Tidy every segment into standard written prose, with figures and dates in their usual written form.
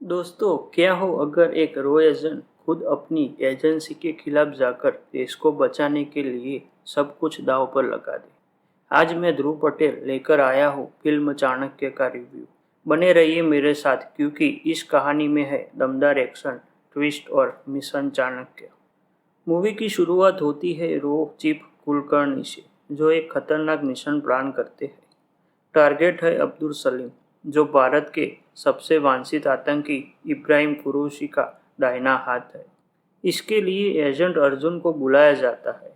दोस्तों, क्या हो अगर एक रो एजेंट खुद अपनी एजेंसी के खिलाफ जाकर देश को बचाने के लिए सब कुछ दांव पर लगा दे। आज मैं ध्रुव पटेल लेकर आया हूँ फिल्म चाणक्य का रिव्यू। बने रहिए मेरे साथ क्योंकि इस कहानी में है दमदार एक्शन, ट्विस्ट और मिशन चाणक्य। मूवी की शुरुआत होती है रो चीफ कुलकर्णी से, जो एक खतरनाक मिशन प्लान करते हैं। टारगेट है अब्दुल सलीम, जो भारत के सबसे वांछित आतंकी इब्राहिम कुरैशी का दाहिना हाथ है। इसके लिए एजेंट अर्जुन को बुलाया जाता है,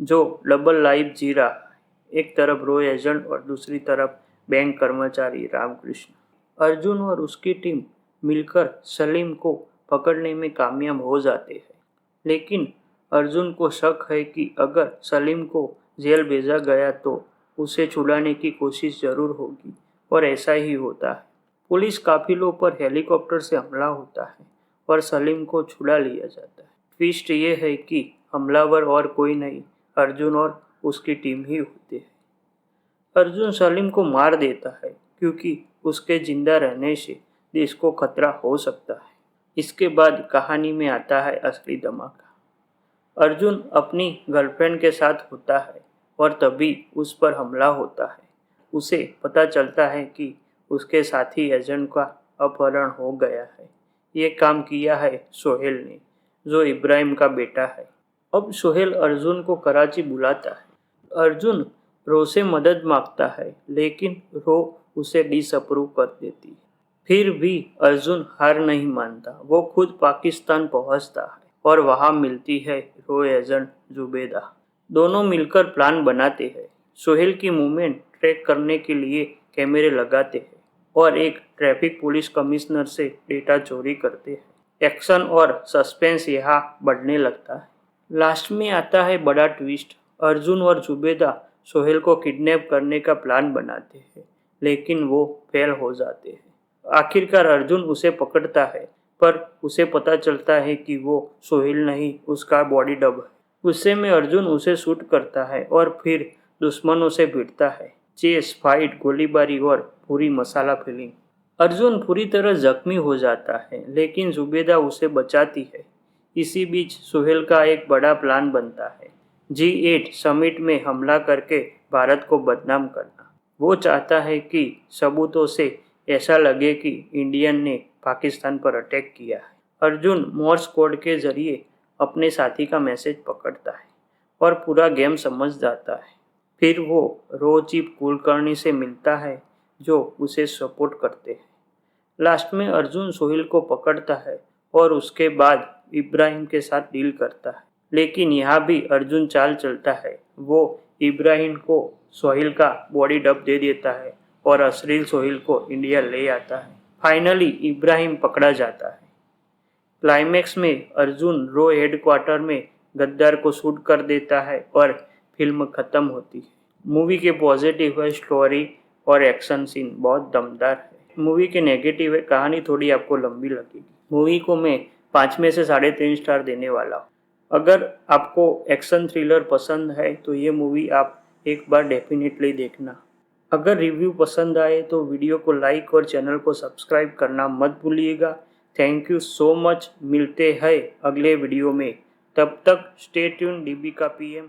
जो डबल लाइफ जी रहा है। एक तरफ रो एजेंट और दूसरी तरफ बैंक कर्मचारी रामकृष्ण। अर्जुन और उसकी टीम मिलकर सलीम को पकड़ने में कामयाब हो जाते हैं, लेकिन अर्जुन को शक है कि अगर सलीम को जेल भेजा गया तो उसे छुड़ाने की कोशिश जरूर होगी, और ऐसा ही होता है। पुलिस काफिलों पर हेलीकॉप्टर से हमला होता है और सलीम को छुड़ा लिया जाता है। ट्विस्ट ये है कि हमलावर और कोई नहीं, अर्जुन और उसकी टीम ही होती है। अर्जुन सलीम को मार देता है क्योंकि उसके जिंदा रहने से देश को खतरा हो सकता है। इसके बाद कहानी में आता है असली धमाका। अर्जुन अपनी गर्लफ्रेंड के साथ होता है और तभी उस पर हमला होता है। उसे पता चलता है कि उसके साथी एजेंट का अपहरण हो गया है। ये काम किया है सोहेल ने, जो इब्राहिम का बेटा है। अब सोहेल अर्जुन को कराची बुलाता है। अर्जुन रो से मदद मांगता है, लेकिन रो उसे डिसअप्रूव कर देती है। फिर भी अर्जुन हार नहीं मानता। वो खुद पाकिस्तान पहुंचता है और वहां मिलती है रो एजेंट जुबेदा। दोनों मिलकर प्लान बनाते हैं। सोहेल की मूवमेंट ट्रैक करने के लिए कैमरे लगाते हैं और एक ट्रैफिक पुलिस कमिश्नर से डेटा चोरी करते हैं। एक्शन और सस्पेंस यहाँ बढ़ने लगता है। लास्ट में आता है बड़ा ट्विस्ट। अर्जुन और जुबेदा सोहेल को किडनैप करने का प्लान बनाते हैं, लेकिन वो फेल हो जाते हैं। आखिरकार अर्जुन उसे पकड़ता है, पर उसे पता चलता है कि वो सोहेल नहीं, उसका बॉडी डब है। गुस्से में अर्जुन उसे शूट करता है और फिर दुश्मनों से भिड़ता है। चेस, फाइट, गोलीबारी और पूरी मसाला फिल्म। अर्जुन पूरी तरह जख्मी हो जाता है, लेकिन जुबेदा उसे बचाती है। इसी बीच सोहेल का एक बड़ा प्लान बनता है, G8 समिट में हमला करके भारत को बदनाम करना। वो चाहता है कि सबूतों से ऐसा लगे कि इंडियन ने पाकिस्तान पर अटैक किया है। अर्जुन मोर्स कोड के जरिए अपने साथी का मैसेज पकड़ता है और पूरा गेम समझ जाता है। फिर वो रो चीफ कुलकर्णी से मिलता है, जो उसे सपोर्ट करते हैं। लास्ट में अर्जुन सोहेल को पकड़ता है और उसके बाद इब्राहिम के साथ डील करता है। लेकिन यहाँ भी अर्जुन चाल चलता है। वो इब्राहिम को सोहेल का बॉडी डब दे देता है और असली सोहेल को इंडिया ले आता है। फाइनली इब्राहिम पकड़ा जाता है। क्लाइमैक्स में अर्जुन रो हेडक्वार्टर में गद्दार को शूट कर देता है और फिल्म खत्म होती है। मूवी के पॉजिटिव है स्टोरी और एक्शन सीन बहुत दमदार है। मूवी के नेगेटिव है कहानी थोड़ी आपको लंबी लगेगी। मूवी को मैं 5 में से 3.5 स्टार देने वाला हूँ। अगर आपको एक्शन थ्रिलर पसंद है तो ये मूवी आप एक बार डेफिनेटली देखना। अगर रिव्यू पसंद आए तो वीडियो को लाइक और चैनल को सब्सक्राइब करना मत भूलिएगा। Thank you so much. मिलते हैं अगले वीडियो में। तब तक स्टे ट्यून DB का PM।